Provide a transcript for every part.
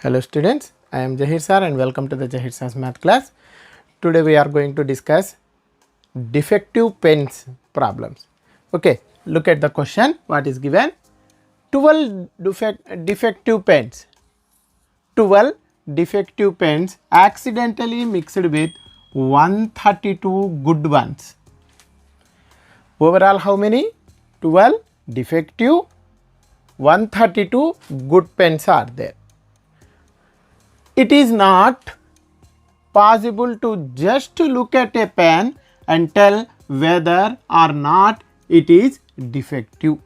Hello students, I am Jahir sir and welcome to the Jahir sir's math class. Today we are going to discuss defective pens problems. Okay, look at the question what is given. 12 defective pens. 12 defective pens accidentally mixed with 132 good ones. Overall how many? 12 defective, 132 good pens are there. It is not possible to just look at a pen and tell whether or not it is defective.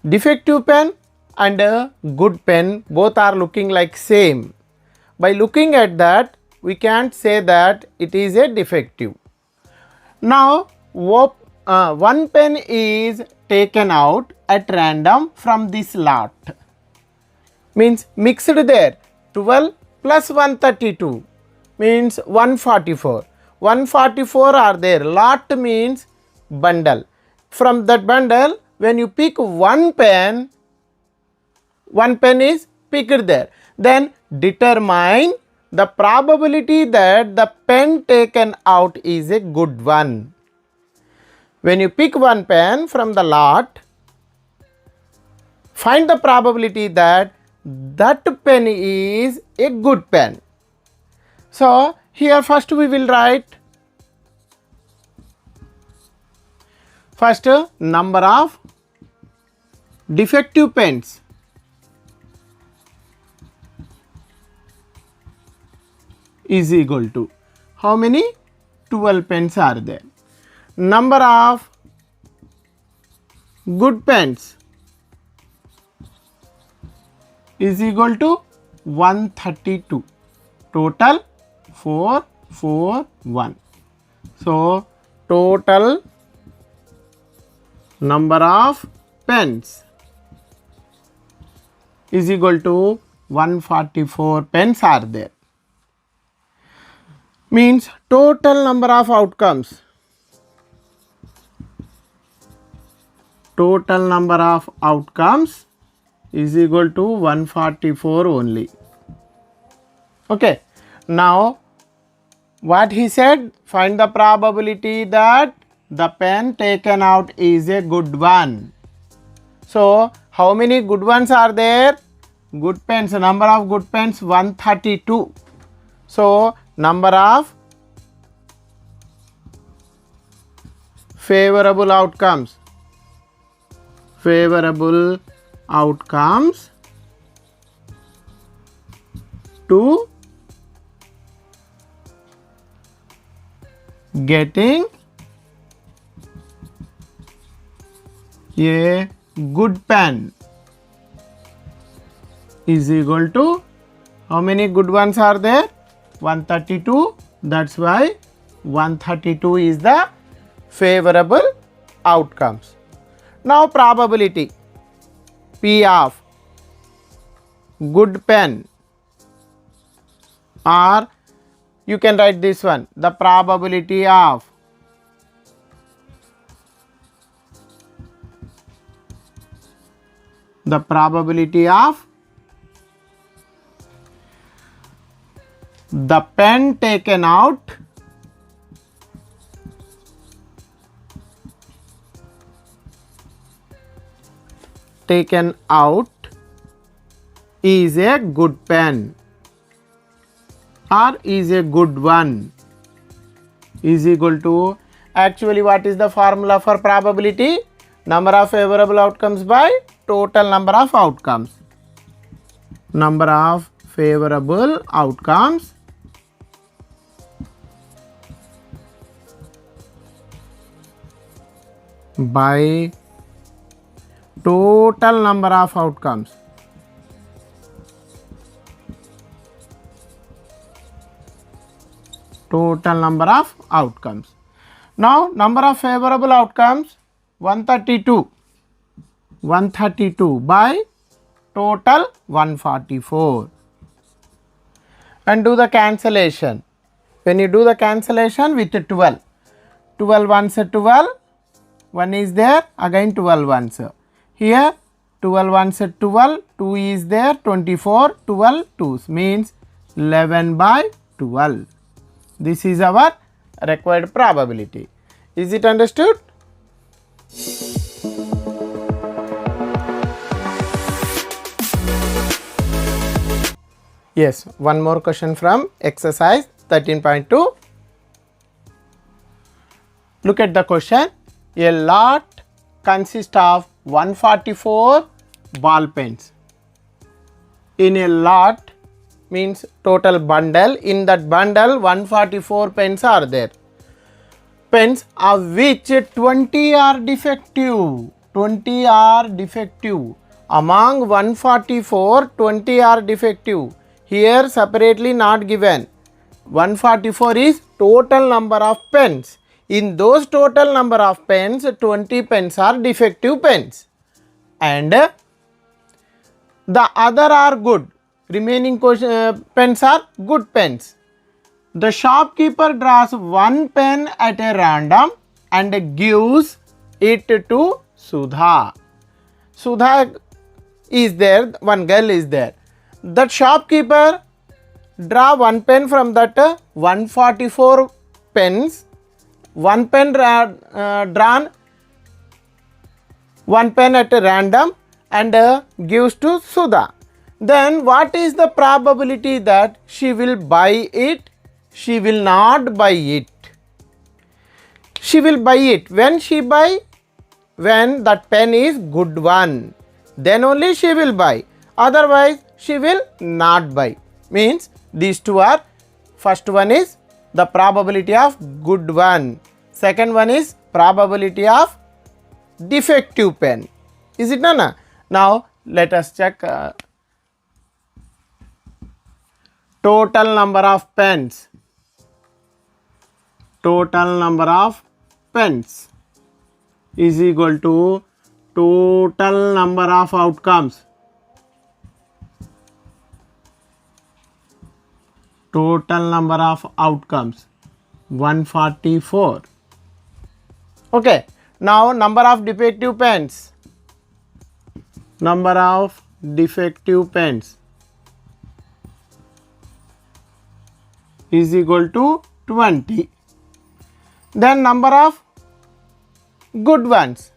Defective pen and a good pen both are looking like same. By looking at that, we can't say that it is a defective. Now, one pen is taken out at random from this lot. Means mixed there 12 plus 132 means 144. 144 are there. Lot means bundle. From that bundle, when you pick one pen is picked there. Then determine the probability that the pen taken out is a good one. When you pick one pen from the lot, find the probability that pen is a good pen. So, here first we will write first number of defective pens is equal to how many? 12 pens are there. Number of good pens is equal to 132. Total 441. So, total number of pens is equal to 144 pens are there. Means total number of outcomes. Total number of outcomes is equal to 144 only. Okay. Now, what he said, find the probability that the pen taken out is a good one. So, how many good ones are there? Good pens, number of good pens 132. So, number of favorable outcomes. Favorable outcomes to getting a good pen is equal to how many good ones are there? 132. That's why 132 is the favorable outcomes. Now, probability P of good pen, or you can write this one, the probability of the pen taken out is a good pen or is a good one is equal to, actually what is the formula for probability? Number of favorable outcomes by total number of outcomes. Number of favorable outcomes by total number of outcomes. Total number of outcomes. Now, number of favorable outcomes 132. 132 by total 144. And do the cancellation. When you do the cancellation with 12, 12 ones 12, 1 is there, again 12 ones. Here 12 ones 12, 2 is there, 24, 12 2s means 11 by 12. This is our required probability. Is it understood? Yes, one more question from exercise 13.2. Look at the question. A lot consists of 144 ball pens. In a lot means total bundle. In that bundle 144 pens are there. Pens of which 20 are defective. 20 are defective. Among 144, 20 are defective. Here separately not given. 144 is total number of pens. In those total number of pens, 20 pens are defective pens. And the other are good. Remaining pens are good pens. The shopkeeper draws one pen at a random and gives it to Sudha. Sudha is there, one girl is there. That shopkeeper draw one pen from that 144 pens. One pen drawn, one pen at a random and gives to Sudha. Then what is the probability that she will buy it? She will not buy it. She will buy it. When she buy? When that pen is good one. Then only she will buy. Otherwise she will not buy. Means these two are, first one is the probability of good one. Second one is probability of defective pen. Is it Nana? Now let us check total number of pens. Total number of pens is equal to total number of outcomes. Total number of outcomes 144. Okay. Now number of defective pens. Number of defective pens is equal to 20. Then number of good ones.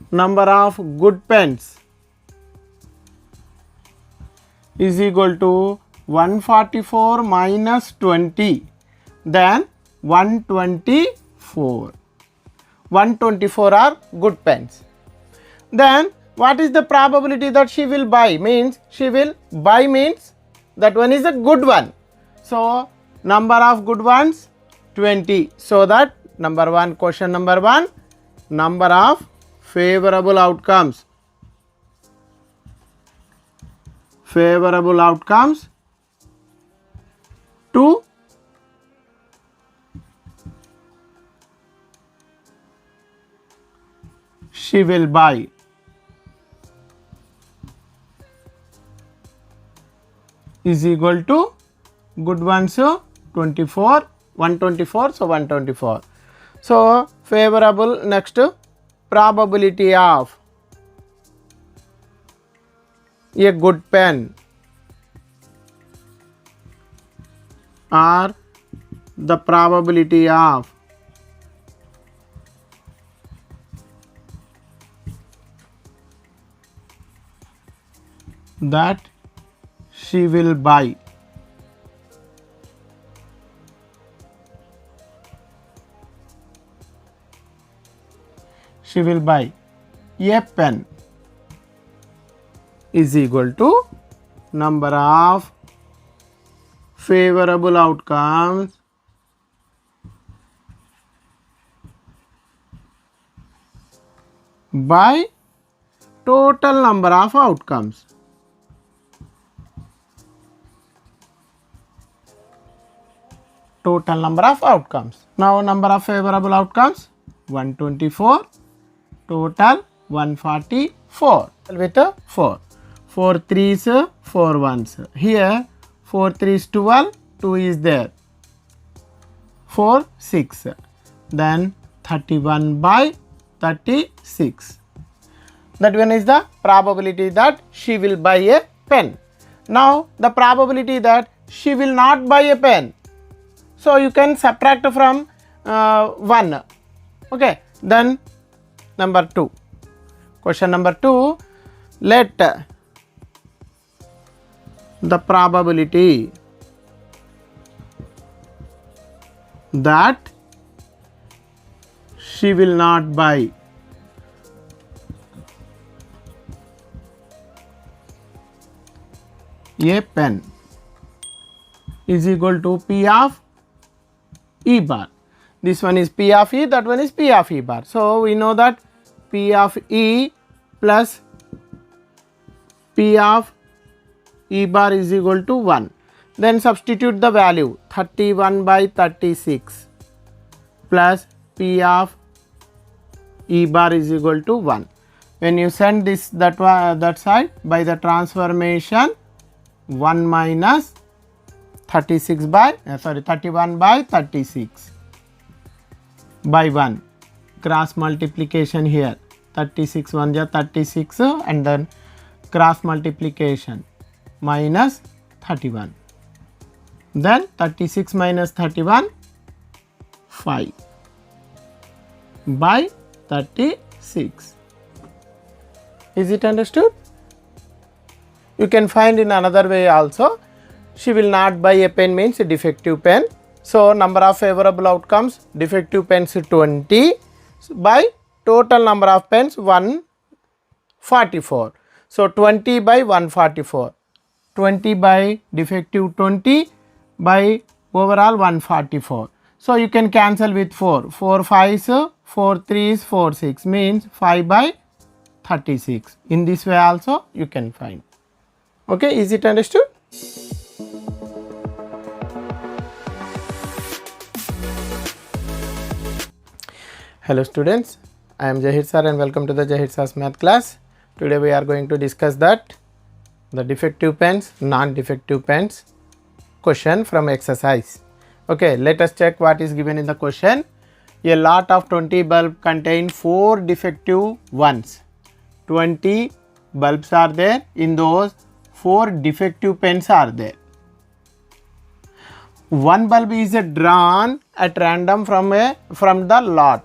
Number of good pens is equal to 144 minus 20, then 124. 124 are good pens. Then what is the probability that she will buy? Means she will buy means that one is a good one. So number of good ones 20. So that number one, question number one, number of favorable outcomes. Favorable outcomes 2. She will buy. Is equal to good ones 24, 124, so 124. So favorable, next probability of a good pen or the probability of that she will buy. She will buy a pen is equal to number of favorable outcomes by total number of outcomes. Total number of outcomes. Now number of favorable outcomes 124, total 144 with a 4. 4 3s, 4 1s. Here 4 3s 12, 2 is there. 4 6. Then 31 by 36. That one is the probability that she will buy a pen. Now the probability that she will not buy a pen. So you can subtract from 1. Okay. Then number 2. Question number 2. Let the probability that she will not buy a pen is equal to P of E bar. This one is P of E, that one is P of E bar. So we know that P of E plus P of E bar is equal to 1. Then substitute the value 31 by 36 plus P of E bar is equal to 1. When you send this that side by the transformation, 1 minus 31 by 36 by 1, cross multiplication here, 36 1 ja 36 and then cross multiplication minus 31, then 36 minus 31 5 by 36. Is it understood? You can find in another way also. She will not buy a pen means a defective pen. So number of favorable outcomes, defective pens 20 by total number of pens 144. So 20 by 144, 20 by defective 20 by overall 144. So you can cancel with 4, 4 5s, 4 3s, 4 6 means 5 by 36. In this way also you can find. Okay, is it understood? Hello students, I am Jahir sir and welcome to the Jahir sir's math class. Today we are going to discuss that the defective pens, non-defective pens question from exercise. Okay, let us check what is given in the question. A lot of 20 bulbs contain 4 defective ones. 20 bulbs are there, in those 4 defective pens are there. One bulb is drawn at random from the lot.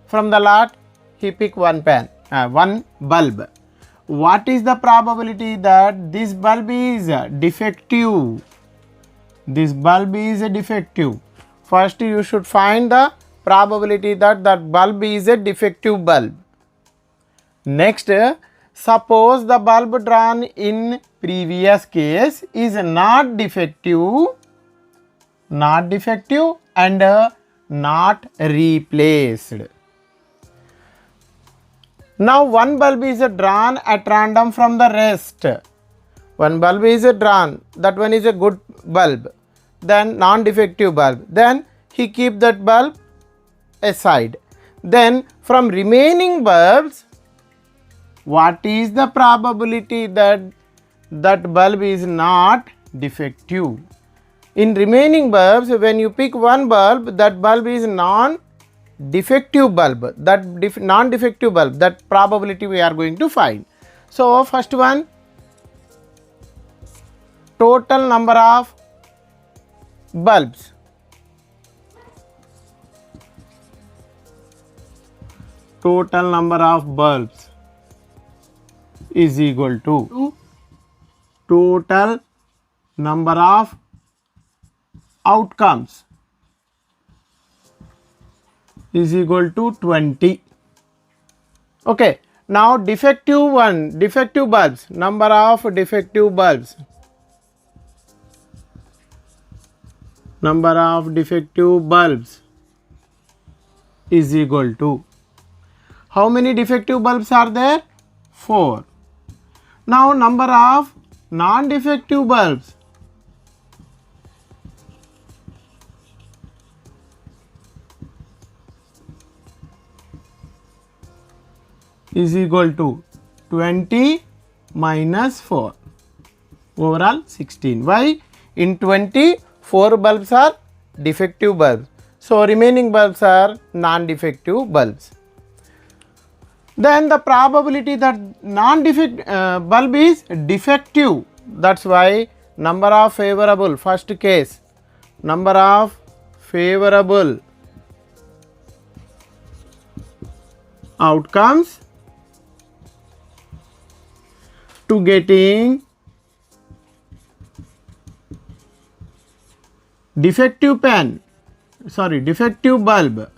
From the lot he pick one bulb. What is the probability that this bulb is defective? This bulb is defective. First you should find the probability that that bulb is a defective bulb. Next, suppose the bulb drawn in previous case is not defective and not replaced. Now one bulb is drawn at random from the rest. One bulb is drawn, that one is a good bulb, then non-defective bulb. Then he keep that bulb aside. Then from remaining bulbs, what is the probability that that bulb is not defective? In remaining bulbs, when you pick one bulb, that bulb is non-defective bulb. That non-defective bulb, that probability we are going to find. So first one, total number of bulbs. Total number of bulbs is equal to total number of outcomes is equal to 20. Okay. Now defective bulbs, number of defective bulbs. Number of defective bulbs is equal to, how many defective bulbs are there? 4. Now number of non-defective bulbs. Is equal to 20 minus 4, overall 16. Why? In 20, 4 bulbs are defective bulbs. So remaining bulbs are non-defective bulbs. then the probability that non-defect bulb is defective, that's why number of favorable, first case, number of favorable outcomes to getting defective defective bulb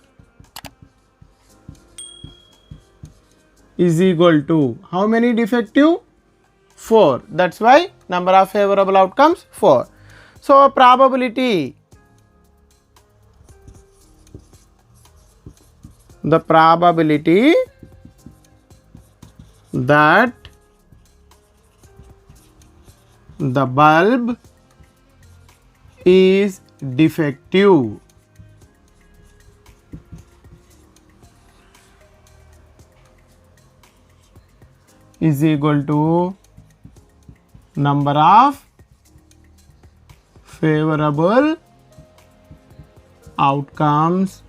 is equal to how many defective? 4. That's why number of favorable outcomes 4. So probability, the probability that the bulb is defective is equal to number of favorable outcomes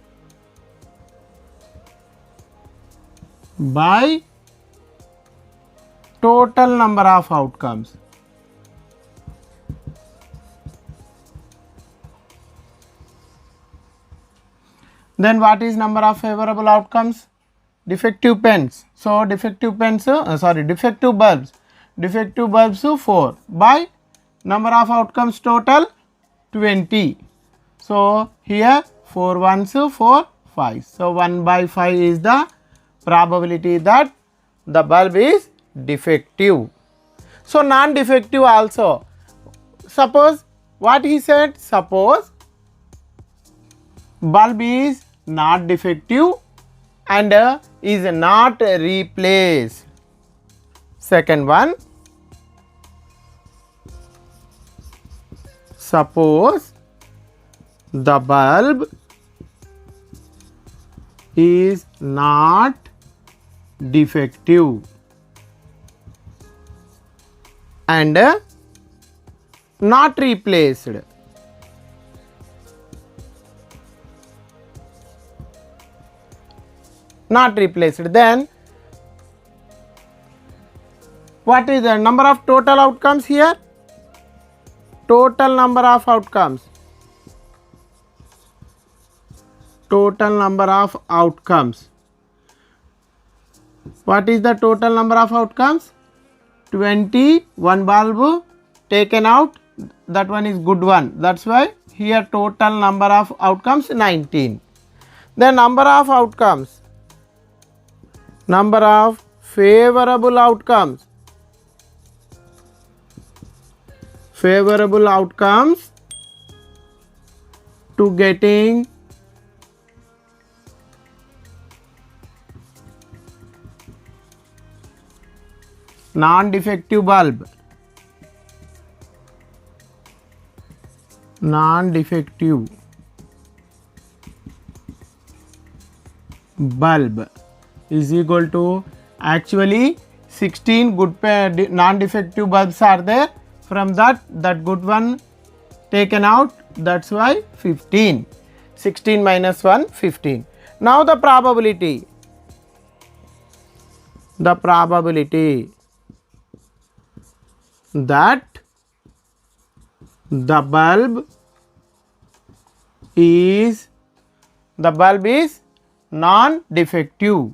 by total number of outcomes. Then what is number of favorable outcomes? Defective pens. So defective pens, defective bulbs. Defective bulbs 4 by number of outcomes total 20. So here 4 ones 4 5. So 1 by 5 is the probability that the bulb is defective. So non-defective also. Suppose what he said, suppose bulb is not defective and is not replaced. Second one, suppose the bulb is not defective and not replaced. Not replaced. Then what is the number of total outcomes here? Total number of outcomes. Total number of outcomes. What is the total number of outcomes? 20, one bulb taken out, that one is good one. That's why here total number of outcomes 19. The number of outcomes, number of favorable outcomes, favorable outcomes to getting non-defective bulb, non-defective bulb is equal to, actually 16 good non-defective bulbs are there, from that good one taken out, that's why 15. 16 minus 1, 15. Now the probability that the bulb is non-defective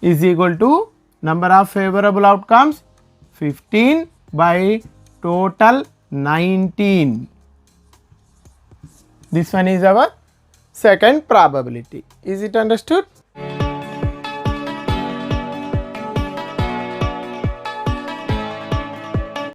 is equal to number of favorable outcomes 15 by total 19. This one is our second probability. Is it understood?